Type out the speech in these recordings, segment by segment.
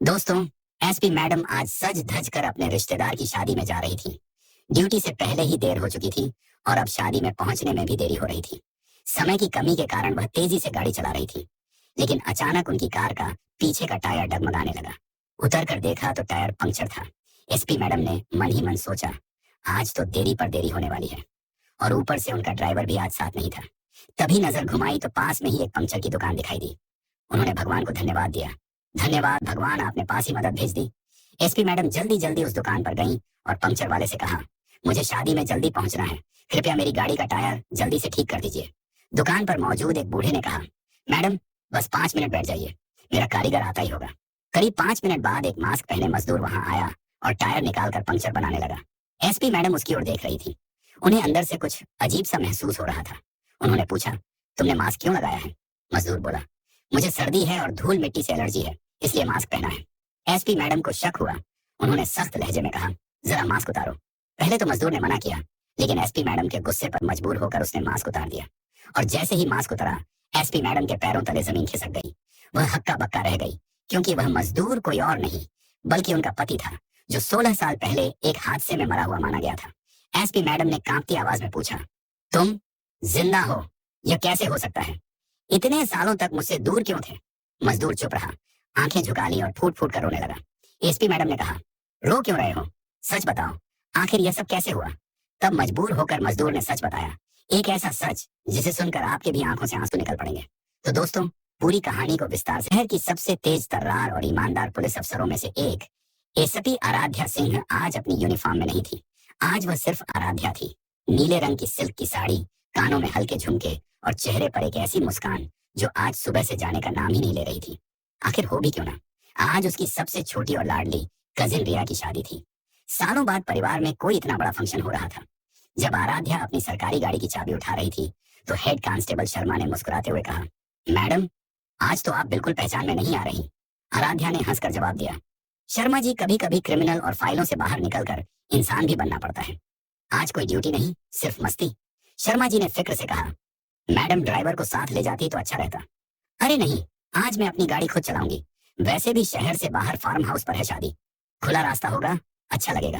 दोस्तों, SP madam आज सज धज कर अपने रिश्तेदार की शादी में जा रही थी। ड्यूटी से पहले ही देर हो चुकी थी और अब शादी में पहुंचने में भी देरी हो रही थी। समय की कमी के कारण वह तेजी से गाड़ी चला रही थी, लेकिन अचानक उनकी कार का पीछे का टायर डगमगाने लगा। उतर कर देखा तो टायर पंक्चर था। एसपी मैडम ने मन ही मन सोचा, आज तो देरी पर देरी होने वाली है। और ऊपर से उनका ड्राइवर भी आज साथ नहीं था। तभी नजर घुमाई तो पास में ही एक पंक्चर की दुकान दिखाई दी। उन्होंने भगवान को धन्यवाद दिया। धन्यवाद भगवान, आपने पास ही मदद भेज दी। एसपी मैडम जल्दी जल्दी उस दुकान पर गईं और पंक्चर वाले से कहा, मुझे शादी में जल्दी पहुंचना है, कृपया मेरी गाड़ी का टायर जल्दी से ठीक कर दीजिए। दुकान पर मौजूद एक बूढ़े ने कहा, मैडम बस 5 मिनट बैठ जाइए, मेरा कारीगर आता ही होगा। करीब 5 मिनट बाद एक मास्क पहने मजदूर वहां आया और टायर निकालकर पंक्चर बनाने लगा। एसपी मैडम उसकी ओर देख रही थी। उन्हें अंदर से कुछ अजीब सा महसूस हो रहा था। उन्होंने पूछा, तुमने मास्क क्यों लगाया है? मजदूर बोला, मुझे सर्दी है और धूल मिट्टी से एलर्जी है, इसलिए मास्क पहना है। एसपी मैडम को शक हुआ। उन्होंने सख्त लहजे में कहा, जरा मास्क उतारो। पहले तो मजदूर ने मना किया, लेकिन एसपी मैडम के गुस्से पर मजबूर होकर उसने मास्क उतार दिया। और जैसे ही मास्क उतरा, एसपी मैडम के पैरों तले जमीन खिसक गई। वह हक्का बक्का रह गई, क्योंकि वह मजदूर कोई और नहीं बल्कि उनका पति था, जो 16 साल पहले एक हादसे में मरा हुआ माना गया था। एसपी मैडम ने कांपती आवाज में पूछा, तुम जिंदा हो? यह कैसे हो सकता है? इतने सालों तक मुझसे दूर क्यों थे? मजदूर चुप रहा, आंखें झुका ली और फूट फूट कर रोने लगा। एसपी मैडम ने कहा, रो क्यों रहे हो? सच बताओ, आखिर यह सब कैसे हुआ? तब मजबूर होकर मजदूर ने सच बताया, एक ऐसा सच जिसे सुनकर आपके भी आंखों से आंसू निकल पड़ेंगे। तो दोस्तों, पूरी कहानी को विस्तार से, शहर की सबसे तेज तर्रार और ईमानदार पुलिस अफसरों में से एक एसपी आराध्या सिंह आज अपनी यूनिफॉर्म में नहीं थी। आज वह सिर्फ आराध्या थी। नीले रंग की सिल्क की साड़ी, कानों में हल्के झुमके और चेहरे पर एक ऐसी मुस्कान जो आज सुबह से जाने का नाम ही नहीं ले रही थी। आखिर हो भी क्यों ना, आज उसकी सबसे छोटी और लाडली कजिन रिया की शादी थी। सालों बाद परिवार में कोई इतना बड़ा फंक्शन हो रहा था। जब आराध्या अपनी सरकारी गाड़ी की चाबी उठा रही थी तो हेड कांस्टेबल शर्मा ने मुस्कुराते हुए कहा, मैडम आज तो आप बिल्कुल पहचान में नहीं आ रही। आराध्या ने हंसकर जवाब दिया, शर्मा जी, कभी कभी क्रिमिनल और फाइलों से बाहर निकलकर इंसान भी बनना पड़ता है। आज कोई ड्यूटी नहीं, सिर्फ मस्ती। शर्मा जी ने फिक्र से कहा, मैडम ड्राइवर को साथ ले जाती तो अच्छा रहता। अरे नहीं, आज मैं अपनी गाड़ी खुद चलाऊंगी। वैसे भी शहर से बाहर फार्म हाउस पर है शादी, खुला रास्ता होगा, अच्छा लगेगा।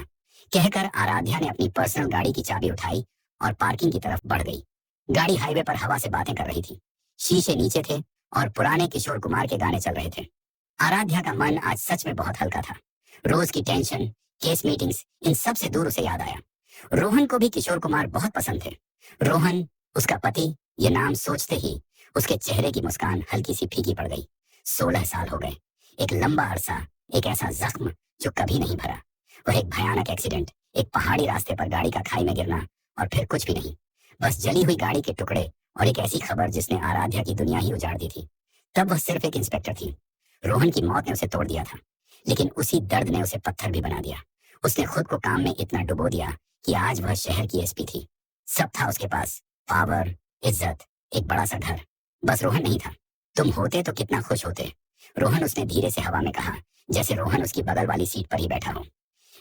कहकर आराध्या ने अपनी पर्सनल गाड़ी की चाबी उठाई और पार्किंग की तरफ बढ़ गई। गाड़ी हाईवे पर हवा से बातें कर रही थी। शीशे नीचे थे और पुराने किशोर कुमार के गाने चल रहे थे। आराध्या का मन आज सच में बहुत हल्का था। रोज की टेंशन, केस मीटिंग्स, इन सब से दूर उसे याद आया। रोहन को भी किशोर कुमार बहुत पसंद थे। रोहन, उसका पति, ये नाम सोचते ही उसके चेहरे की मुस्कान हल्की सी फीकी पड़ गई। 16 साल हो गए, एक लंबा अरसा, एक ऐसा जख्म जो कभी नहीं भरा। वह एक भयानक एक्सीडेंट, एक पहाड़ी रास्ते पर गाड़ी का खाई में गिरना और फिर कुछ भी नहीं, बस जली हुई गाड़ी के टुकड़े और एक ऐसी खबर जिसने आराध्या की दुनिया ही उजाड़ दी थी। तब वह सिर्फ एक इंस्पेक्टर थी। रोहन की मौत ने उसे तोड़ दिया था, लेकिन उसी दर्द ने उसे पत्थर भी बना दिया। उसने खुद को काम में इतना डुबो दिया कि आज वह शहर की एसपी थी। सब था उसके पास, पावर, इज्जत, एक बड़ा सा घर। बस रोहन नहीं था। तुम होते तो कितना खुश होते, रोहन, उसने धीरे से हवा में कहा, जैसे रोहन उसकी बगल वाली सीट पर ही बैठा हो।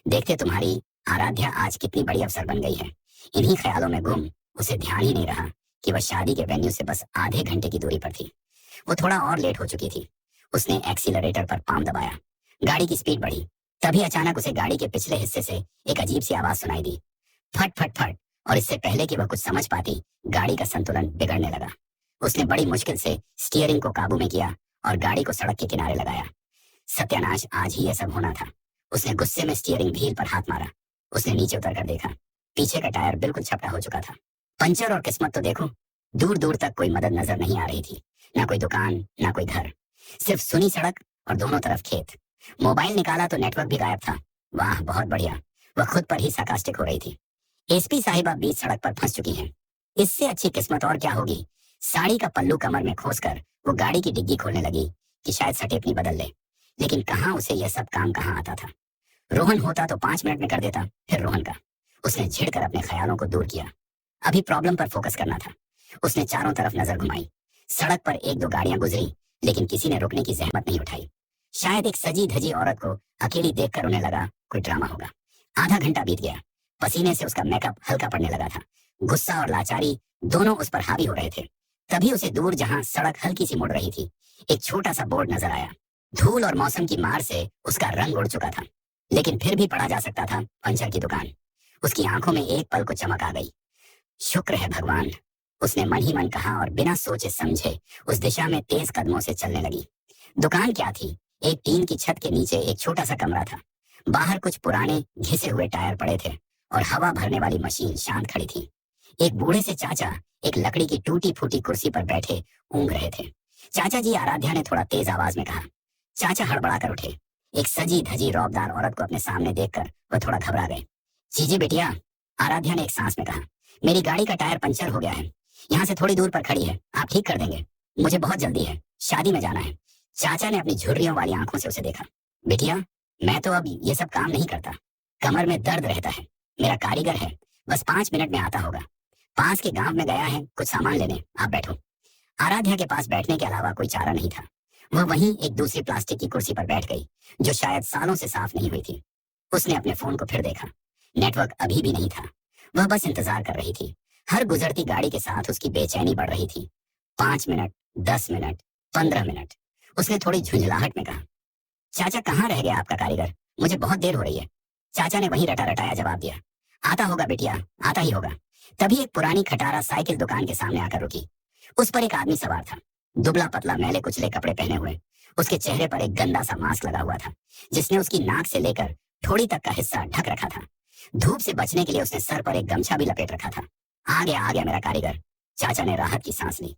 देखते तुम्हारी आराध्या आज कितनी बड़ी अफसर बन गई है। इन्हीं ख्यालों में गुम उसे ध्यान ही नहीं रहा कि वह शादी के वेन्यू से बस आधे घंटे की दूरी पर थी। वो थोड़ा और लेट हो चुकी थी। उसने एक्सीलरेटर पर पांव दबाया, गाड़ी की स्पीड बढ़ी। तभी अचानक उसे गाड़ी के पिछले हिस्से से एक अजीब सी आवाज सुनाई दी, फट फट फट। और इससे पहले कि वह कुछ समझ पाती, गाड़ी का संतुलन बिगड़ने लगा। उसने बड़ी मुश्किल से स्टीयरिंग को काबू में किया और गाड़ी को सड़क के किनारे लगाया। सत्यानाश, आज ही यह सब होना था। उसने गुस्से में स्टीयरिंग व्हील पर हाथ मारा। उसने नीचे उतर कर देखा, पीछे का टायर बिल्कुल छपटा हो चुका था। पंचर और किस्मत तो देखो, दूर दूर तक कोई मदद नजर नहीं आ रही थी। ना कोई दुकान, ना कोई घर, सिर्फ सुनी सड़क और दोनों तरफ खेत। मोबाइल निकाला तो नेटवर्क भी गायब था। वाह, बहुत बढ़िया। वह खुद पर ही सार्कास्टिक हो रही थी। एसपी साहिबा बीच सड़क पर फंस चुकी हैं। इससे अच्छी किस्मत और क्या होगी। साड़ी का पल्लू कमर में खोसकर वो गाड़ी की डिग्गी खोलने लगी कि शायद सटेपनी बदल ले। लेकिन कहाँ उसे यह सब काम कहाँ आता था। रोहन होता तो 5 मिनट में कर देता। फिर रोहन का, उसने झिड़कर अपने ख्यालों को दूर किया। अभी प्रॉब्लम पर फोकस करना था। उसने चारों तरफ नजर घुमाई। सड़क पर 1-2 गाड़ियां गुजरी, लेकिन किसी ने रुकने की जहमत नहीं उठाई। शायद एक सजी धजी औरत को अकेली देखकर उन्हें लगा कोई ड्रामा होगा। आधा घंटा बीत गया। पसीने से उसका मेकअप हल्का पड़ने लगा था। गुस्सा और लाचारी दोनों उस पर हावी हो रहे थे। तभी उसे दूर, जहां सड़क हल्की सी मुड़ रही थी, एक छोटा सा बोर्ड नजर आया। धूल और मौसम की मार से उसका रंग उड़ चुका था, लेकिन फिर भी पढ़ा जा सकता था पंचर की दुकान। उसकी आंखों में एक पल को चमक आ गई। शुक्र है भगवान, उसने मन ही मन कहा और बिना सोचे समझे उस दिशा में तेज कदमों से चलने लगी। दुकान क्या थी, एक टीन की छत के नीचे एक छोटा सा कमरा था। बाहर कुछ पुराने घिसे हुए टायर पड़े थे और हवा भरने वाली मशीन शांत खड़ी थी। एक बूढ़े से चाचा एक लकड़ी की टूटी फूटी कुर्सी पर बैठे ऊँघ रहे थे। चाचा जी, आराध्या ने थोड़ा तेज आवाज में कहा। चाचा हड़बड़ा कर उठे। एक सजी धजी रौबदार औरत को अपने सामने देखकर वह थोड़ा घबरा गए। जीजी बिटिया, आराध्या ने एक सांस में कहा, मेरी गाड़ी का टायर पंचर हो गया है, यहाँ से थोड़ी दूर पर खड़ी है, आप ठीक कर देंगे? मुझे बहुत जल्दी है, शादी में जाना है। चाचा ने अपनी झुर्रियों वाली आंखों से उसे देखा। बिटिया, मैं तो अब ये सब काम नहीं करता, कमर में दर्द रहता है। मेरा कारीगर है, बस 5 मिनट में आता होगा। पास के गांव में गया है कुछ सामान लेने, आप बैठो। आराध्या के पास बैठने के अलावा कोई चारा नहीं था। वह वहीं एक दूसरी प्लास्टिक की कुर्सी पर बैठ गई, जो शायद सालों से साफ नहीं हुई थी। उसने अपने फोन को फिर देखा। नेटवर्क अभी भी नहीं था। वह बस इंतजार कर रही थी। हर गुजरती गाड़ी के साथ उसकी बेचैनी बढ़ रही थी। 5 मिनट, 10 मिनट, 15 मिनट। उसने थोड़ी झुंझलाहट में कहा, चाचा कहाँ रह गया आपका कारीगर? मुझे बहुत देर हो रही है। चाचा ने वही रटा रटाया जवाब दिया, आता होगा बिटिया, आता ही होगा। तभी एक पुरानी खटारा साइकिल दुकान के सामने आकर रुकी। उस पर एक आदमी सवार था, दुबला पतला मैले कुचले कपड़े पहने हुए। उसके चेहरे पर एक गंदा सा मास्क लगा हुआ था, जिसने उसकी नाक से लेकर थोड़ी तक का हिस्सा ढक रखा था। धूप से बचने के लिए उसने सर पर एक गमछा भी लपेट रखा था। आ गया मेरा कारीगर। चाचा ने राहत की सांस ली।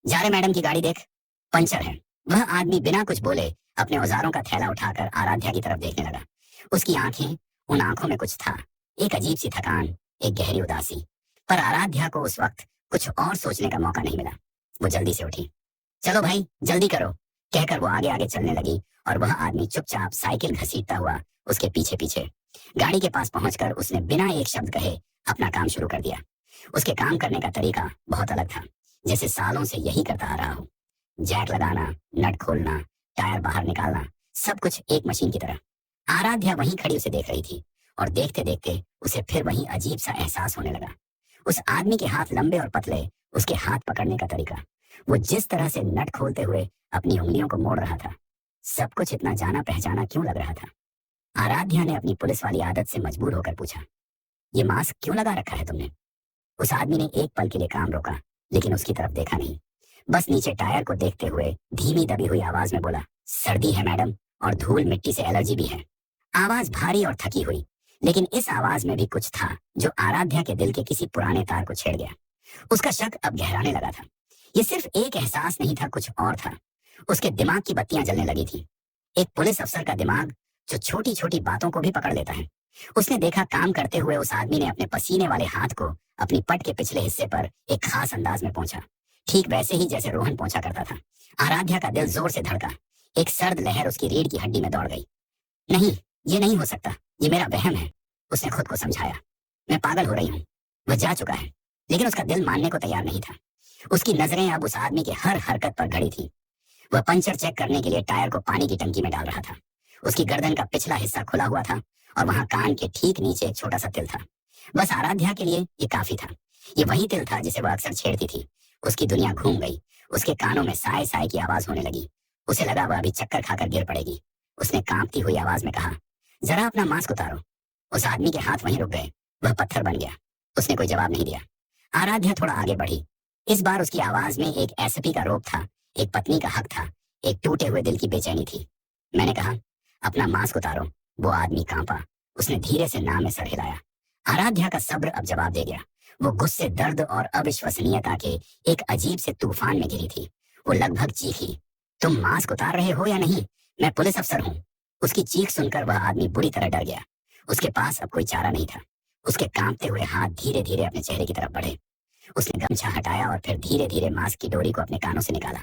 जा रहे मैडम की गाड़ी देख, पंचर है। वह आदमी बिना कुछ बोले अपने औजारों का थैला उठाकर आराध्या की तरफ देखने लगा। उसकी आंखें, उन आंखों में कुछ था, एक अजीब सी थकान, एक गहरी उदासी। पर आराध्या को उस वक्त कुछ और सोचने का मौका नहीं मिला। वो जल्दी से उठी। चलो भाई जल्दी करो, कहकर वो आगे आगे चलने लगी और वह आदमी चुपचाप साइकिल घसीटता हुआ उसके पीछे पीछे। गाड़ी के पास पहुंचकर उसने बिना एक शब्द कहे अपना काम शुरू कर दिया। उसके काम करने का तरीका बहुत अलग था, जैसे सालों से यही करता आ रहा हो। जैक लगाना, नट खोलना, टायर बाहर निकालना, सब कुछ एक मशीन की तरह। आराध्या वहीं खड़ी उसे देख रही थी और देखते देखते उसे फिर वही अजीब सा एहसास होने लगा। उस आदमी के हाथ लंबे और पतले, उसके हाथ पकड़ने का तरीका, वो जिस तरह से नट खोलते हुए अपनी उंगलियों को मोड़ रहा था, सब कुछ इतना जाना पहचाना क्यों लग रहा था। आराध्या ने अपनी पुलिस वाली आदत से मजबूर होकर पूछा, ये मास्क क्यों लगा रखा है तुमने? उस आदमी ने एक पल के लिए काम रोका, लेकिन उसकी तरफ देखा नहीं। बस नीचे टायर को देखते हुए धीमी दबी हुई आवाज में बोला, सर्दी है मैडम, और धूल मिट्टी से एलर्जी भी है। आवाज भारी और थकी हुई, लेकिन इस आवाज में भी कुछ था जो आराध्या के दिल के किसी पुराने तार को छेड़ गया। उसका शक अब गहराने लगा था। ये सिर्फ एक एहसास नहीं था, कुछ और था। उसके दिमाग की बत्तियां जलने लगी थी। एक पुलिस अफसर का दिमाग जो छोटी छोटी बातों को भी पकड़ लेता है। उसने देखा काम करते हुए उस आदमी ने अपने पसीने वाले हाथ को अपनी पट के पिछले हिस्से पर एक खास अंदाज में पहुंचा, ठीक वैसे ही जैसे रोहन पहुंचा करता था। आराध्या का दिल जोर से धड़का। एक सर्द लहर उसकी रीढ़ की हड्डी में दौड़ गई। नहीं, ये नहीं हो सकता, ये मेरा वहम है, उसने खुद को समझाया। मैं पागल हो रही हूँ। वह जा चुका है, लेकिन उसका दिल मानने को तैयार नहीं था। उसकी नजरें अब उस आदमी के हर हरकत पर गड़ी थी। वह पंचर चेक करने के लिए टायर को पानी की टंकी में डाल रहा था। उसकी गर्दन का पिछला हिस्सा खुला हुआ था और वहां कान के ठीक नीचे एक छोटा सा तिल था। बस आराध्या के लिए ये काफी था। ये वही तिल था जिसे वह अक्सर छेड़ती थी। उसकी दुनिया घूम गई। उसके कानों में साए साए की आवाज होने लगी। उसे लगा वह अभी चक्कर खाकर गिर पड़ेगी। उसने कांपती हुई आवाज में कहा, जरा अपना मास्क उतारो। उस आदमी के हाथ वहीं रुक गए। वह पत्थर बन गया। उसने कोई जवाब नहीं दिया। आराध्या थोड़ा आगे बढ़ी। इस बार उसकी आवाज में एक एसपी का रोप था, एक पत्नी का हक था, एक टूटे हुए दिल की बेचैनी थी। मैंने कहा, अपना मास्क उतारो। वो आदमी कांपा। उसने धीरे से नाम में सर हिलाया। आराध्या का सब्र अब जवाब दे गया। वो गुस्से, दर्द और अविश्वसनीयता के एक अजीब से तूफान में घिरी थी। वो लगभग चीखी, तुम मास्क उतार रहे हो या नहीं? मैं पुलिस अफसर हूँ। उसकी चीख सुनकर वह आदमी बुरी तरह डर गया। उसके पास अब कोई चारा नहीं था। उसके कांपते हुए हाथ धीरे धीरे अपने चेहरे की तरफ बढ़े। उसने गमछा हटाया और फिर धीरे धीरे मास्क की डोरी को अपने कानों से निकाला।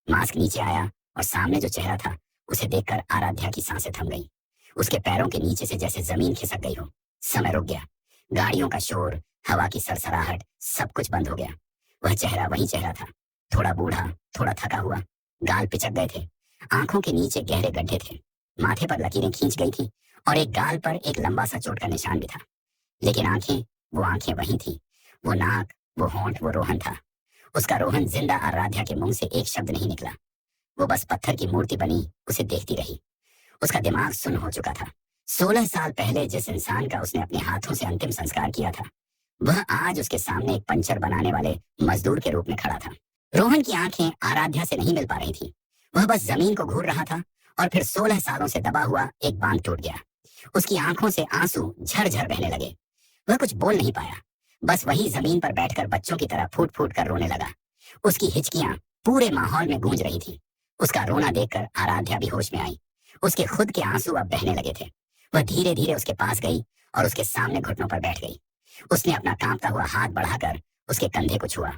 मास्क नीचे आया और सामने जो चेहरा था उसे देखकर आराध्या की सांसें थम गई। उसके पैरों के नीचे से जैसे जमीन खिसक गई हो। समय रुक गया। गाड़ियों का शोर, हवा की सरसराहट, सब कुछ बंद हो गया। वह चेहरा वही चेहरा था, थोड़ा बूढ़ा, थोड़ा थका हुआ। गाल पिचक गए थे, आंखों के नीचे गहरे गड्ढे थे, माथे पर लकीरें खींच गई थी और एक गाल पर एक लंबा सा चोट का निशान भी था। लेकिन आंखें, वो आंखें वही थी। वो नाक, वो होंठ, वो रोहन था। उसका रोहन जिंदा आराध्या के मुंह से एक शब्द नहीं निकला। वो बस पत्थर की मूर्ति बनी उसे देखती रही। उसका दिमाग सुन्न हो चुका था। 16 साल पहले जिस इंसान का उसने अपने हाथों से अंतिम संस्कार किया था, वह आज उसके सामने एक पंचर बनाने वाले मजदूर के रूप में खड़ा था। रोहन की आंखें आराध्या से नहीं मिल पा रही थी। वह बस जमीन को घूर रहा था और फिर 16 सालों से दबा हुआ एक बांध टूट गया। उसकी आंखों से आंसू झरझर बहने लगे। वह कुछ बोल नहीं पाया, बस वही जमीन पर बैठकर बच्चों की तरह फूट फूट कर रोने लगा। उसकी हिचकियां पूरे माहौल में गूंज रही थी। उसका रोना देखकर आराध्या भी होश में आई। उसके खुद के आंसू अब बहने लगे थे। वह धीरे धीरे उसके पास गई और उसके सामने घुटनों पर बैठ गई। उसने अपना कांपता हुआ हाथ बढ़ाकर उसके कंधे को छुआ।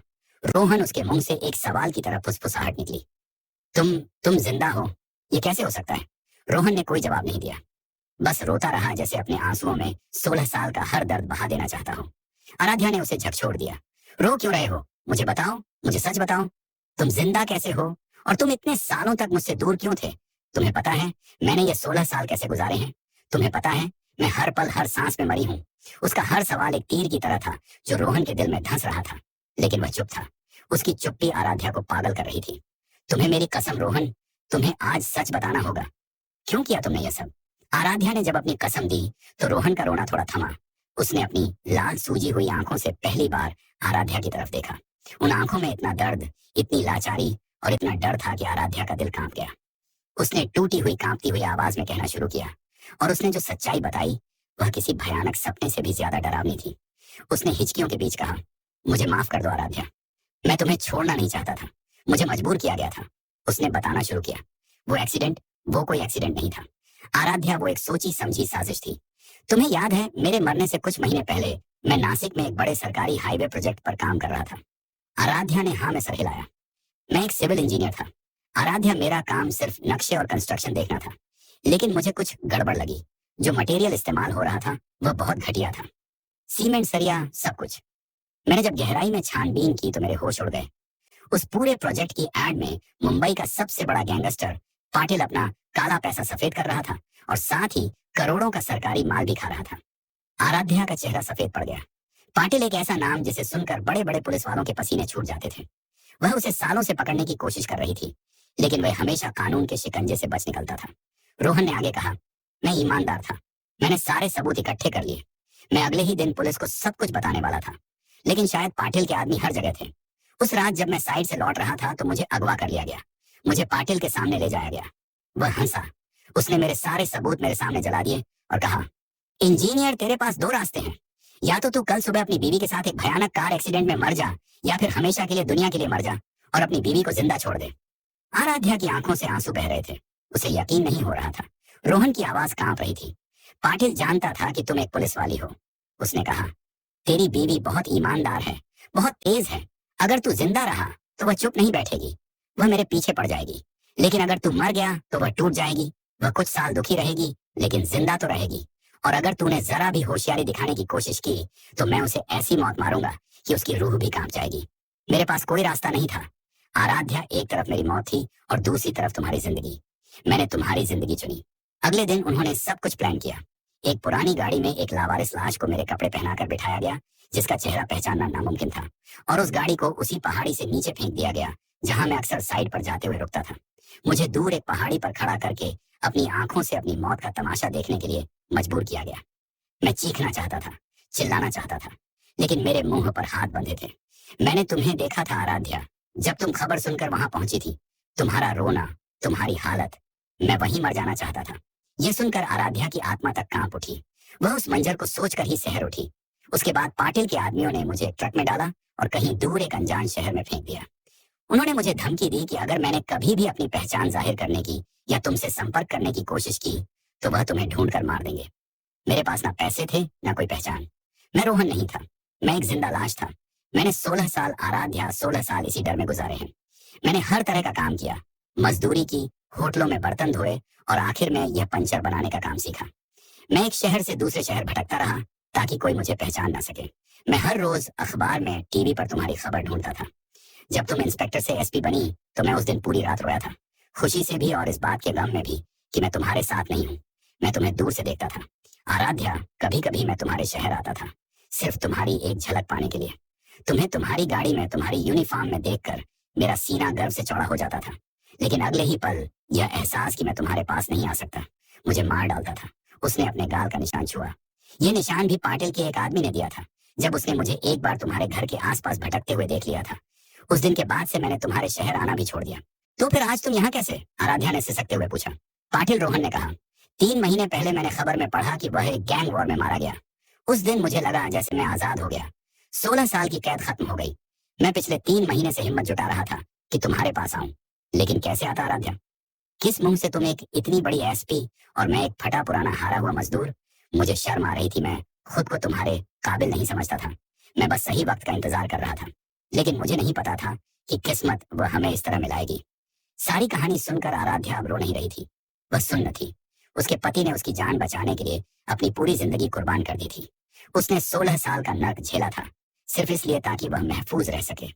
रोहन, उसके मुंह से एक सवाल की तरह फुसफुसाहट निकली। तुम जिंदा हो? ये कैसे हो सकता है? रोहन ने कोई जवाब नहीं दिया, बस रोता रहा जैसे अपने आंसुओं में 16 साल का हर दर्द बहा देना चाहता हो। आराध्या ने उसे झकझोर दिया। रो क्यों रहे हो? मुझे बताओ, मुझे सच बताओ। तुम जिंदा कैसे हो? और तुम इतने सालों तक मुझसे दूर क्यों थे? तुम्हें पता है मैंने ये 16 साल कैसे गुजारे हैं? तुम्हें पता है मैं हर पल हर सांस में मरी हूँ? उसका हर सवाल एक तीर की तरह था जो रोहन के दिल में धंस रहा था, लेकिन वह चुप था। उसकी चुप्पी आराध्या को पागल कर रही थी। तुम्हें मेरी कसम रोहन, तुम्हें आज सच बताना होगा। क्यों किया तुमने यह सब? आराध्या ने जब अपनी कसम दी तो रोहन का रोना थोड़ा थमा। उसने अपनी लाल सूजी हुई आंखों से पहली बार आराध्या की तरफ देखा। उन आंखों में इतना दर्द, इतनी लाचारी और इतना डर था कि आराध्या का दिल कांप गया। उसने टूटी हुई कांपती हुई आवाज में कहना शुरू किया, और उसने जो सच्चाई बताई वह किसी भयानक सपने से भी ज्यादा डरावनी थी। उसने हिचकियों के बीच कहा, मुझे माफ कर दो आराध्या, मैं तुम्हें छोड़ना नहीं चाहता था, मुझे मजबूर किया गया था। उसने बताना शुरू किया, वो कोई एक्सीडेंट नहीं था आराध्या, वो एक सोची समझी साजिश थी। तुम्हें याद है मेरे मरने से कुछ महीने पहले मैं नासिक में एक बड़े सरकारी हाईवे प्रोजेक्ट पर काम कर रहा था? आराध्या ने हाँ में सर हिलाया। मैं एक सिविल इंजीनियर था आराध्या, मेरा काम सिर्फ नक्शे और कंस्ट्रक्शन देखना था, लेकिन मुझे कुछ गड़बड़ लगी। जो मटेरियल इस्तेमाल हो रहा था वह बहुत घटिया था, सीमेंट, सरिया, सब कुछ। मैंने जब गहराई में छानबीन की तो मेरे होश उड़ गए। उस पूरे प्रोजेक्ट की एड में मुंबई का सबसे बड़ा गैंगस्टर पाटिल अपना काला पैसा सफेद कर रहा था और साथ ही करोड़ों का सरकारी माल भी खा रहा था। आराध्या का चेहरा सफेद पड़ गया। पाटिल एक ऐसा नाम जिसे सुनकर बड़े बड़े पुलिस वालों के पसीने छूट जाते थे। वह उसे सालों से पकड़ने की कोशिश कर रही थी, लेकिन वह हमेशा कानून के शिकंजे से बच निकलता था। रोहन ने आगे कहा, मैं ईमानदार था, मैंने सारे सबूत इकट्ठे कर लिए। मैं अगले ही दिन पुलिस को सब कुछ बताने वाला था, लेकिन शायद पाटिल के आदमी हर जगह थे। उस रात जब मैं साइड से लौट रहा था तो मुझे अगवा कर लिया गया। मुझे पाटिल के सामने ले जाया गया। वह हंसा। उसने मेरे सारे सबूत मेरे सामने जला दिए और कहा, इंजीनियर, तेरे पास दो रास्ते हैं, या तो तू कल सुबह अपनी बीवी के साथ एक भयानक कार एक्सीडेंट में मर जा, या फिर हमेशा के लिए दुनिया के लिए मर जा और अपनी बीवी को जिंदा छोड़ दे। आराध्या की आंखों से आंसू बह रहे थे। उसे यकीन नहीं हो रहा था। रोहन की आवाज कांप रही थी। पाटिल जानता था कि तुम एक पुलिस वाली हो। उसने कहा, तेरी बीवी बहुत ईमानदार है, बहुत तेज है। अगर तू जिंदा रहा तो वह चुप नहीं बैठेगी, वह मेरे पीछे पड़ जाएगी। लेकिन अगर तू मर गया तो वह टूट जाएगी। वह कुछ साल दुखी रहेगी, लेकिन जिंदा तो रहेगी। और अगर तूने जरा भी होशियारी दिखाने की कोशिश की तो मैं उसे ऐसी मौत मारूंगा कि उसकी रूह भी कांप जाएगी। मेरे पास कोई रास्ता नहीं था आराध्या। एक तरफ मेरी मौत थी और दूसरी तरफ तुम्हारी जिंदगी। मैंने तुम्हारी जिंदगी चुनी। अगले दिन उन्होंने सब कुछ प्लान किया। एक पुरानी गाड़ी में एक लावारिस लाश को मेरे कपड़े पहनाकर बिठाया गया, जिसका चेहरा पहचानना नामुमकिन था, और उस गाड़ी को उसी पहाड़ी से नीचे फेंक दिया गया जहां मैं अक्सर साइड पर जाते हुए रुकता था। मुझे दूर एक पहाड़ी पर खड़ा करके अपनी आंखों से अपनी मौत का तमाशा देखने के लिए मजबूर किया गया। मैं चीखना चाहता था, चिल्लाना चाहता था, लेकिन मेरे मुंह पर हाथ बंधे थे। मैंने तुम्हें देखा था आराध्या, जब तुम खबर सुनकर वहां पहुंची थी। तुम्हारा रोना, तुम्हारी हालत, मैं वहीं मर जाना चाहता था। यह सुनकर आराध्या की आत्मा तक कांप उठी। वह उस मंजर को सोचकर ही सहर उठी। उसके बाद पाटिल के आदमियों ने मुझे ट्रक में डाला और कहीं दूर एक अनजान शहर में फेंक दिया। उन्होंने मुझे धमकी दी कि अगर मैंने कभी भी अपनी पहचान जाहिर करने की या तुमसे संपर्क करने की कोशिश की तो वह तुम्हें ढूंढ कर मार देंगे। मेरे पास ना पैसे थे ना कोई पहचान। मैं रोहन नहीं था, मैं एक जिंदा लाश था। मैंने 16 साल आराध्या, 16 साल इसी डर में गुजारे हैं। मैंने हर तरह का काम किया, मजदूरी की, होटलों में बर्तन धोए और आखिर में यह पंचर बनाने का काम सीखा। मैं एक शहर से दूसरे शहर भटकता रहा ताकि कोई मुझे पहचान ना सके। मैं हर रोज अखबार में, टीवी पर तुम्हारी खबर ढूंढता था। जब तुम इंस्पेक्टर से एसपी बनी तो मैं उस दिन पूरी रात रोया था, खुशी से भी और इस बात के गम में भी कि मैं तुम्हारे साथ नहीं हूँ। मैं तुम्हें दूर से देखता था आराध्या। कभी कभी मैं तुम्हारे शहर आता था, सिर्फ तुम्हारी एक झलक पाने के लिए। तुम्हें तुम्हारी गाड़ी में, तुम्हारी यूनिफॉर्म में देखकर मेरा सीना गर्व से चौड़ा हो जाता था। लेकिन अगले ही पल यह एहसास कि मैं तुम्हारे पास नहीं आ सकता मुझे मार डालता था। उसने अपने गाल का निशान छुआ। यह निशान भी पाटिल के एक आदमी ने दिया था जब उसने मुझे एक बार तुम्हारे घर के आसपास भटकते हुए देख लिया था। उस दिन के बाद से मैंने तुम्हारे शहर आना भी छोड़ दिया। तो फिर आज तुम यहाँ कैसे? आराध्या ने सिसकते हुए पूछा। पाटिल रोहन ने कहा, 3 महीने पहले मैंने खबर में पढ़ा कि वह एक गैंग वॉर में मारा गया। उस दिन मुझे लगा जैसे मैं आजाद हो गया। 16 साल की कैद खत्म हो गई। मैं पिछले 3 महीने से हिम्मत जुटा रहा था कि तुम्हारे पास आऊं, लेकिन कैसे आता आराध्या? किस मुंह से तुम एक इतनी बड़ी एसपी और मैं एक फटा पुराना हारा हुआ मजदूर? मुझे शर्म आ रही थी। मैं खुद को तुम्हारे काबिल नहीं समझता था। मैं बस सही वक्त का इंतजार कर रहा था, लेकिन मुझे नहीं पता था कि किस्मत वह हमें इस तरह मिलाएगी। सारी कहानी सुनकर आराध्या अब रो नहीं रही थी, वह सुन्न थी। उसके पति ने उसकी जान बचाने के लिए अपनी पूरी जिंदगी कुर्बान कर दी थी। उसने 16 साल का नर्क झेला था सिर्फ इसलिए ताकि वह महफूज रह सके।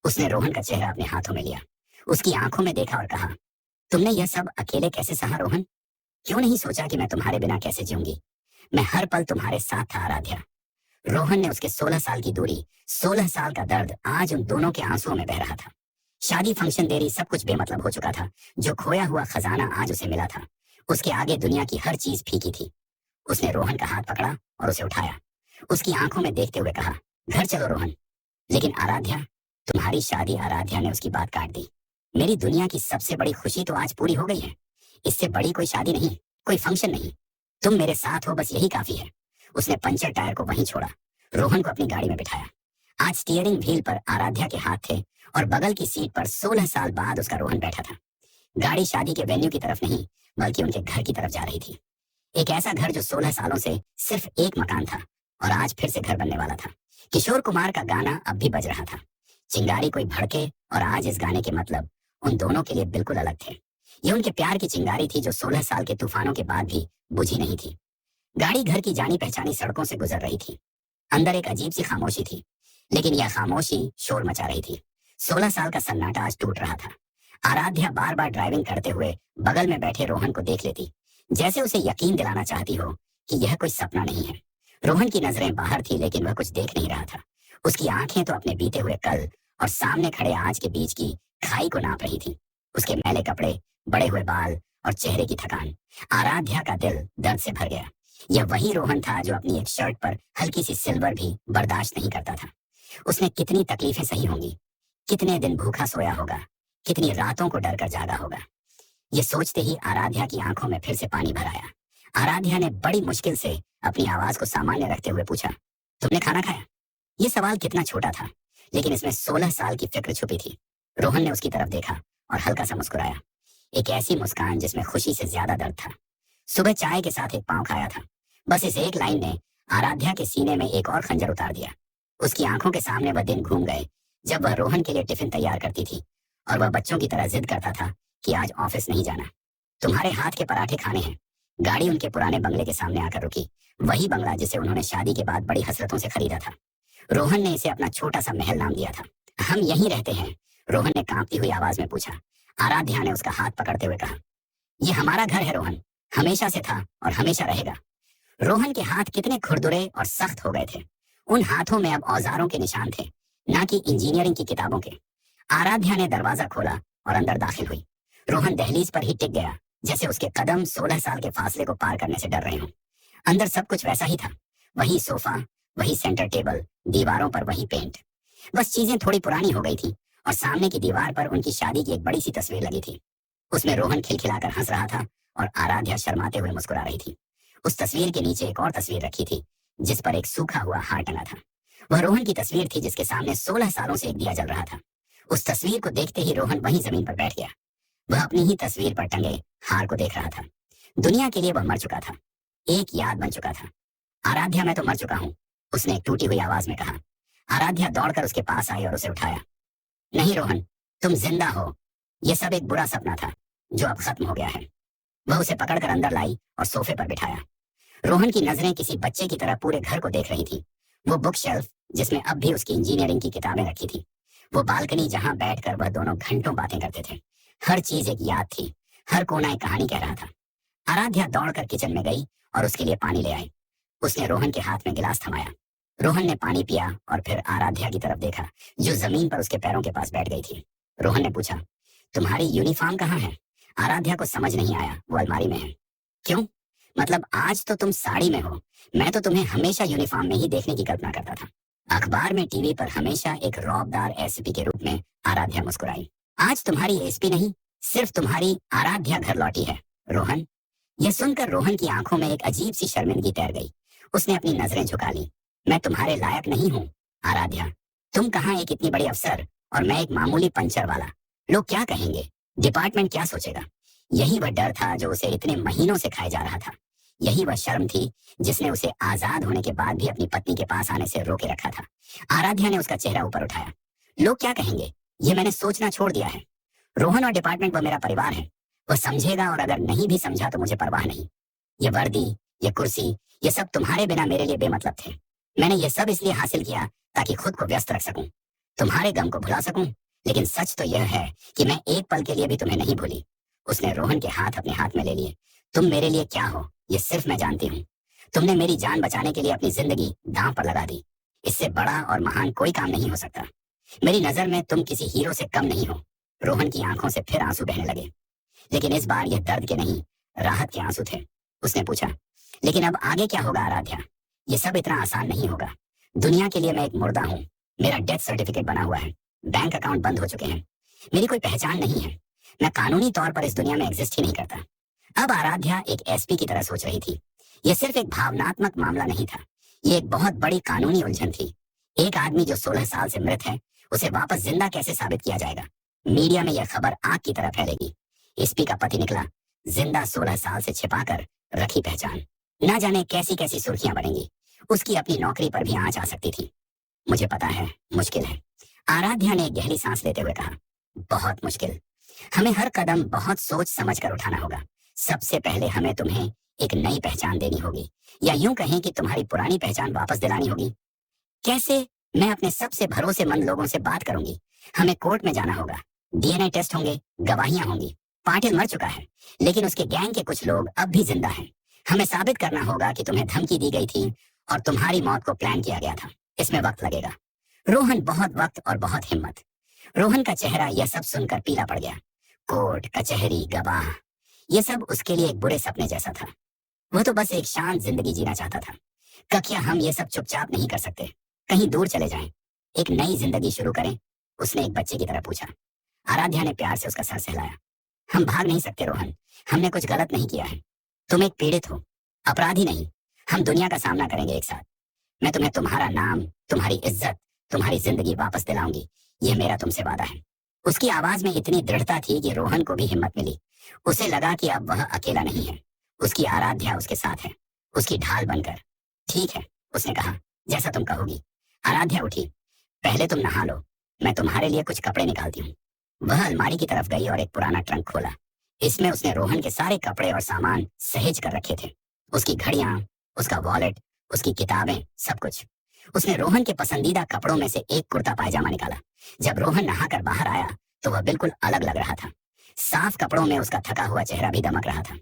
उसने रोहन का चेहरा अपने हाथों में लिया, उसकी आंखों में देखा और कहा, तुमने यह सब अकेले कैसे सहा रोहन? क्यों नहीं सोचा कि मैं तुम्हारे बिना कैसे जीऊंगी? मैं हर पल तुम्हारे साथ था आराध्या। रोहन ने उसके 16 साल की दूरी, 16 साल का दर्द आज उन दोनों के आंसुओं में बह रहा था। शादी, फंक्शन, देरी, सब कुछ बेमतलब हो चुका था। जो खोया हुआ खजाना आज उसे मिला था। उसके आगे दुनिया की हर चीज फीकी थी। उसने रोहन का हाथ पकड़ा और उसे उठाया। उसकी आंखों में देखते हुए कहा, घर चलो रोहन। लेकिन आराध्या, तुम्हारी शादी। आराध्या ने उसकी बात काट दी। मेरी दुनिया की सबसे बड़ी खुशी तो आज पूरी हो गई है। इससे बड़ी कोई शादी नहीं, कोई फंक्शन नहीं। तुम मेरे साथ हो, बस यही काफी है। उसने पंचर टायर को वहीं छोड़ा, रोहन को अपनी गाड़ी में बिठाया। आज स्टीयरिंग व्हील पर आराध्या के हाथ थे और बगल की सीट पर 16 साल बाद उसका रोहन बैठा था। गाड़ी शादी के वेन्यू की तरफ नहीं, बल्कि उनके घर की तरफ जा रही थी। एक ऐसा घर जो 16 सालों से सिर्फ एक मकान था और आज फिर से घर बनने वाला था। किशोर कुमार का गाना अब भी बज रहा था, चिंगारी कोई भड़के। और आज इस गाने के मतलब उन दोनों के लिए बिल्कुल अलग थे। ये उनके प्यार की चिंगारी थी जो 16 साल के तूफानों के बाद भी बुझी नहीं थी। गाड़ी घर की जानी पहचानी सड़कों से गुजर रही थी। अंदर एक अजीब सी खामोशी थी, लेकिन यह खामोशी शोर मचा रही थी। 16 साल का सन्नाटा आज टूट रहा था। आराध्या बार बार ड्राइविंग करते हुए बगल में बैठे रोहन को देख लेती, जैसे उसे यकीन दिलाना चाहती हो कि यह कोई सपना नहीं है। रोहन की नजरें बाहर थी, लेकिन वह कुछ देख नहीं रहा था। उसकी आंखें तो अपने बीते हुए कल और सामने खड़े आज के बीच की खाई को नाप रही थी। उसके मैले कपड़े, बड़े हुए बाल और चेहरे की थकान। आराध्या का दिल दर्द से भर गया। यह वही रोहन था जो अपनी एक शर्ट पर हल्की सी सिल्वर भी बर्दाश्त नहीं करता था। उसने कितनी तकलीफें सही होंगी, कितने दिन भूखा सोया होगा, कितनी रातों को डर कर जागा होगा। ये सोचते ही आराध्या की आंखों में फिर से पानी भर आया। आराध्या ने बड़ी मुश्किल से अपनी आवाज को सामान्य रखते हुए पूछा, तुमने खाना खाया? ये सवाल कितना छोटा था, लेकिन इसमें 16 साल की फिक्र छुपी थी। रोहन ने उसकी तरफ देखा और हल्का सा मुस्कुराया, एक ऐसी मुस्कान जिसमें खुशी से ज्यादा दर्द था। सुबह चाय के साथ एक पाव खाया था। बस इस एक लाइन ने आराध्या के सीने में एक और खंजर उतार दिया। उसकी आंखों के सामने वह दिन घूम गए जब वह रोहन के लिए टिफिन तैयार करती थी और वह बच्चों की तरह जिद करता था कि आज ऑफिस नहीं जाना, तुम्हारे हाथ के पराठे खाने हैं। गाड़ी उनके पुराने बंगले के सामने आकर रुकी, वही बंगला जिसे उन्होंने शादी के बाद बड़ी हसरतों से खरीदा था। रोहन ने इसे अपना छोटा सा महल नाम दिया था। हम यहीं रहते हैं? रोहन ने कांपती हुई आवाज में पूछा। आराध्या ने उसका हाथ पकड़ते हुए कहा, यह हमारा घर है रोहन, हमेशा से था और हमेशा रहेगा। रोहन के हाथ कितने खुरदुरे और सख्त हो गए थे। उन हाथों में अब औजारों के निशान थे, ना कि इंजीनियरिंग की किताबों के। आराध्या ने दरवाजा खोला और अंदर दाखिल हुई। रोहन दहलीज पर ही टिक गया, जैसे उसके कदम 16 साल के फासले को पार करने से डर रहे हों। अंदर सब कुछ वैसा ही था, वही सोफा, वही सेंटर टेबल, दीवारों पर वही पेंट। बस चीजें थोड़ी पुरानी हो गई थी और सामने की दीवार पर उनकी शादी की एक बड़ी सी तस्वीर लगी थी। उसमें रोहन खिलखिलाकर हंस रहा था और आराध्या शर्माते हुए मुस्कुरा रही थी। उस तस्वीर के नीचे एक और तस्वीर रखी थी जिस पर एक सूखा हुआ हार टंगा था। वह रोहन की तस्वीर थी जिसके सामने 16 सालों से एक दिया जल रहा था। उस तस्वीर को देखते ही रोहन वहीं जमीन पर बैठ गया। वह अपनी ही तस्वीर पर टंगे हार को देख रहा था। दुनिया के लिए वह मर चुका था, एक याद बन चुका था। आराध्या, मैं तो मर चुका हूँ, उसने एक टूटी हुई आवाज में कहा। आराध्या दौड़कर उसके पास आई और उसे उठाया। नहीं रोहन, तुम जिंदा हो। यह सब एक बुरा सपना था जो अब खत्म हो गया है। वह उसे पकड़कर अंदर लाई और सोफे पर बिठाया। रोहन की नजरें किसी बच्चे की तरह पूरे घर को देख रही थी। वो बुक शेल्फ जिसमें अब भी उसकी इंजीनियरिंग की किताबें रखी थी, वो बालकनी जहां बैठकर वह दोनों घंटों बातें करते थे। हर चीज एक याद थी, हर कोना एक कहानी कह रहा था। आराध्या दौड़कर किचन में गई और उसके लिए पानी ले आई। उसने रोहन के हाथ में गिलास थमाया। रोहन ने पानी पिया और फिर आराध्या की तरफ देखा जो जमीन पर उसके पैरों के पास बैठ गई थी। रोहन ने पूछा, तुम्हारी यूनिफॉर्म कहाँ है? आराध्या को समझ नहीं आया, वो अलमारी में है। क्यों? मतलब आज तो तुम साड़ी में हो, मैं तो तुम्हें हमेशा यूनिफॉर्म में ही देखने की कल्पना करता था। अखबार में, टीवी पर हमेशा एक रौबदार एसपी के रूप में आराध्या मुस्कुराई। आज तुम्हारी एसपी नहीं, सिर्फ तुम्हारी आराध्या घर लौटी है, रोहन। यह सुनकर रोहन की आंखों में एक अजीब सी शर्मिंदगी तैर गई। उसने अपनी नजरें झुका ली। मैं तुम्हारे लायक नहीं हूँ आराध्या। तुम कहाँ एक इतनी बड़ी अफसर और मैं एक मामूली पंचर वाला। लोग क्या कहेंगे? डिपार्टमेंट क्या सोचेगा? यही वह डर था जो उसे इतने महीनों से खाए जा रहा था। यही वह शर्म थी जिसने उसे आजाद होने के बाद भी अपनी पत्नी के पास आने से रोके रखा था। आराध्या ने उसका चेहरा ऊपर उठाया। लोग क्या कहेंगे, ये मैंने सोचना छोड़ दिया है। रोहन और डिपार्टमेंट वो मेरा परिवार है। वह समझेगा और अगर नहीं भी समझा तो मुझे परवाह नहीं। ये वर्दी, ये कुर्सी, ये सब तुम्हारे बिना मेरे लिए बेमतलब थे। मैंने ये सब इसलिए हासिल किया ताकि खुद को व्यस्त रख सकूं, तुम्हारे गम को भुला सकूं। लेकिन सच तो यह है कि मैं एक पल के लिए भी तुम्हें नहीं भूली। उसने रोहन के हाथ अपने हाथ में ले लिए। तुम मेरे लिए क्या हो ये सिर्फ मैं जानती हूँ। तुमने मेरी जान बचाने के लिए अपनी जिंदगी दांव पर लगा दी। इससे बड़ा और महान कोई काम नहीं हो सकता। मेरी नजर में तुम किसी हीरो से कम नहीं हो। रोहन की आंखों से फिर आंसू बहने लगे, लेकिन इस बार यह दर्द के नहीं, राहत के आंसू थे। उसने पूछा, लेकिन अब आगे क्या होगा आराध्या? ये सब इतना आसान नहीं होगा। दुनिया के लिए मैं एक मुर्दा हूँ। मेरा डेथ सर्टिफिकेट बना हुआ है, बैंक अकाउंट बंद हो चुके हैं, मेरी कोई पहचान नहीं है। मैं कानूनी तौर पर इस दुनिया में एग्जिस्ट ही नहीं करता। अब आराध्या एक एसपी की तरह सोच रही थी। यह सिर्फ एक भावनात्मक मामला नहीं था, ये एक बहुत बड़ी कानूनी उलझन थी। एक आदमी जो 16 साल से मृत है, उसे वापस जिंदा कैसे साबित किया जाएगा? मीडिया में यह खबर आग की तरह फैलेगी। एसपी का पति निकला, जिंदा 16 साल से छिपाकर रखी पहचान। ना जाने कैसी कैसी सुर्खियां बनेंगी। उसकी अपनी नौकरी पर भी आंच आ सकती थी। मुझे पता है मुश्किल है, आराध्या ने गहरी सांस लेते हुए कहा। बहुत मुश्किल। हमें हर कदम बहुत सोच समझ कर उठाना होगा। सबसे पहले हमें तुम्हें एक नई पहचान देनी होगी, या यूं कहें कि तुम्हारी पुरानी पहचान वापस दिलानी होगी। कैसे? मैं अपने सबसे भरोसेमंद लोगों से बात करूंगी। हमें कोर्ट में जाना होगा, डीएनए टेस्ट होंगे, गवाहियां होंगी। पाटिल मर चुका है, लेकिन उसके गैंग के कुछ लोग अब भी जिंदा हैं। हमें साबित करना होगा कि तुम्हें धमकी दी गई थी और तुम्हारी मौत को प्लान किया गया था। इसमें वक्त लगेगा रोहन, बहुत वक्त और बहुत हिम्मत। रोहन का चेहरा यह सब सुनकर पीला पड़ गया। कोर्ट, कचहरी, गवाह, यह सब उसके लिए एक बुरे सपने जैसा था। वह तो बस एक शांत जिंदगी जीना चाहता था। क्या हम ये सब चुपचाप नहीं कर सकते? कहीं दूर चले जाएं, एक नई जिंदगी शुरू करें? उसने एक बच्चे की तरह पूछा। आराध्या ने प्यार से उसका सर सहलाया। हम भाग नहीं सकते रोहन, हमने कुछ गलत नहीं किया है। तुम एक पीड़ित हो, अपराधी नहीं। हम दुनिया का सामना करेंगे एक साथ। मैं तुम्हें तुम्हारा नाम, तुम्हारी इज्जत, तुम्हारी जिंदगी वापस दिलाऊंगी। यह मेरा तुमसे वादा है। उसकी आवाज में इतनी दृढ़ता थी कि रोहन को भी हिम्मत मिली। उसे लगा कि अब वह अकेला नहीं है, उसकी आराध्या उसके साथ है, उसकी ढाल बनकर। ठीक है, उसने कहा, जैसा तुम कहोगी। आराध्या उठी। पहले तुम नहा लो, मैं तुम्हारे लिए कुछ कपड़े निकालती हूँ। वह अलमारी की तरफ गई और एक पुराना ट्रंक खोला। इसमें उसने रोहन के सारे कपड़े और सामान सहेज कर रखे थे। उसकी घड़ियां, उसका वॉलेट, उसकी किताबें, सब कुछ। उसने रोहन के पसंदीदा कपड़ों में से एक कुर्ता पायजामा निकाला। जब रोहन नहाकर बाहर आया तो वह बिल्कुल अलग लग रहा था। साफ कपड़ों में उसका थका हुआ चेहरा भी दमक रहा था।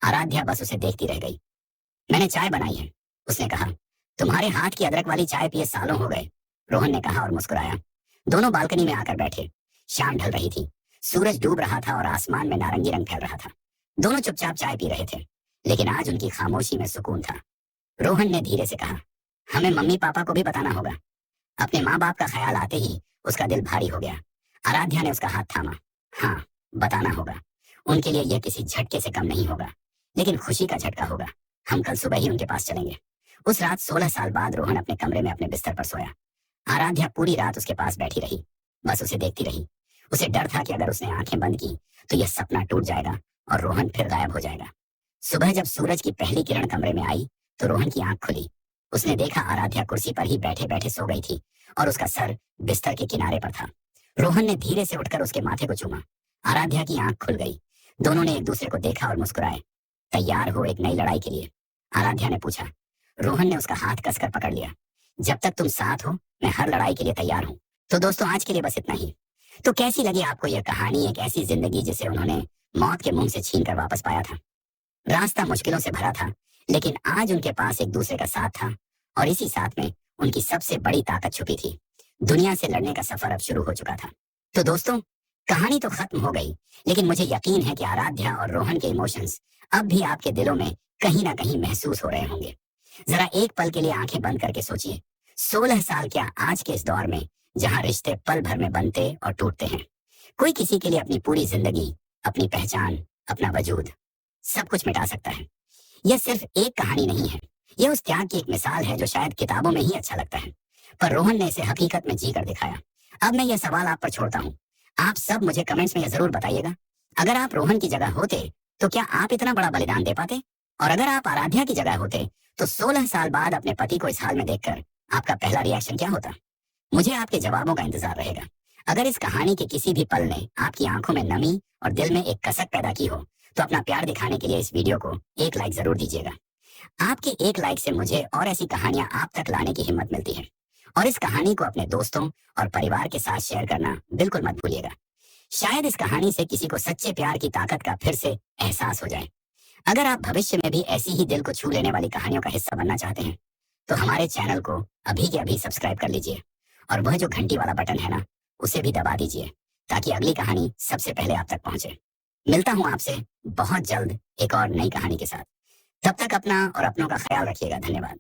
आराध्या बस उसे देखती रह गई। मैंने चाय बनाई है, उसने कहा। तुम्हारे हाथ की अदरक वाली चाय पिए सालों हो गए, रोहन ने कहा और मुस्कुराया। दोनों बालकनी में आकर बैठे। शाम ढल रही थी, सूरज डूब रहा था और आसमान में नारंगी रंग फैल रहा था। दोनों चुपचाप चाय पी रहे थे, लेकिन आज उनकी खामोशी में सुकून था। रोहन ने धीरे से कहा, हमें मम्मी पापा को भी बताना होगा। अपने माँ बाप का ख्याल आते ही उसका दिल भारी हो गया। आराध्या ने उसका हाथ थामा। हाँ, बताना होगा। उनके लिए यह किसी झटके से कम नहीं होगा, लेकिन खुशी का झटका होगा। हम कल सुबह ही उनके पास चलेंगे। उस रात 16 साल बाद रोहन अपने कमरे में अपने बिस्तर पर सोया। आराध्या पूरी रात उसके पास बैठी रही, बस उसे देखती रही। उसे डर था कि अगर उसने आंखें बंद की तो यह सपना टूट जाएगा और रोहन फिर गायब हो जाएगा। सुबह जब सूरज की पहली किरण कमरे में आई तो रोहन की आंख खुली। उसने देखा आराध्या कुर्सी पर ही बैठे बैठे सो गई थी और उसका सर बिस्तर के किनारे पर था। रोहन ने धीरे से उठकर उसके माथे को चूमा। आराध्या की आंख खुल गई। दोनों ने एक दूसरे को देखा और मुस्कुराए। तैयार हो एक नई लड़ाई के लिए? आराध्या ने पूछा। रोहन ने उसका हाथ कसकर पकड़ लिया। जब तक तुम साथ हो मैं हर लड़ाई के लिए तैयार हूँ। तो दोस्तों, आज के लिए बस इतना ही। तो कैसी लगी आपको यह कहानी, एक ऐसी जिंदगी जिसे उन्होंने मौत के मुंह से छीन कर वापस पाया था। रास्ता मुश्किलों से भरा था, लेकिन आज उनके पास एक दूसरे का साथ था और इसी साथ में उनकी सबसे बड़ी ताकत छुपी थी। दुनिया से लड़ने का सफर अब शुरू हो चुका था। तो दोस्तों, कहानी तो खत्म हो गई, लेकिन मुझे यकीन है कि आराध्या और रोहन के इमोशंस अब भी आपके दिलों में कहीं ना कहीं महसूस हो रहे होंगे। जरा एक पल के लिए आंखें बंद करके सोचिए, 16 साल क्या आज के इस दौर में जहां रिश्ते पल भर में बनते और टूटते हैं। कोई किसी के लिए अपनी पूरी जिंदगी, अपनी पहचान, अपना वजूद, सब कुछ मिटा सकता है। यह सिर्फ एक कहानी नहीं है, यह उस त्याग की एक मिसाल है जो शायद किताबों में ही अच्छा लगता है, पर रोहन ने इसे हकीकत में जी कर दिखाया। अब मैं यह सवाल आप पर छोड़ता हूँ, आप सब मुझे कमेंट्स में यह जरूर बताइएगा, अगर आप रोहन की जगह होते तो क्या आप इतना बड़ा बलिदान दे पाते? और अगर आप आराध्या की जगह होते तो 16 साल बाद अपने पति को इस हाल में देखकर आपका पहला रिएक्शन क्या होता? मुझे आपके जवाबों का इंतजार रहेगा। अगर इस कहानी के किसी भी पल ने आपकी आंखों में नमी और दिल में एक कसक पैदा की हो, तो अपना प्यार दिखाने के लिए इस वीडियो को एक लाइक जरूर दीजिएगा। आपके एक लाइक से मुझे और ऐसी कहानियां आप तक लाने की हिम्मत मिलती है। और इस कहानी को अपने दोस्तों और परिवार के साथ शेयर करना बिल्कुल मत भूलिएगा। शायद इस कहानी से किसी को सच्चे प्यार की ताकत का फिर से एहसास हो जाए। अगर आप भविष्य में भी ऐसी ही दिल को छू लेने वाली कहानियों का हिस्सा बनना चाहते हैं, तो हमारे चैनल को अभी के अभी सब्सक्राइब कर लीजिए और वह जो घंटी वाला बटन है ना, उसे भी दबा दीजिए, ताकि अगली कहानी सबसे पहले आप तक पहुंचे। मिलता हूं आपसे बहुत जल्द एक और नई कहानी के साथ। तब तक अपना और अपनों का ख्याल रखिएगा। धन्यवाद।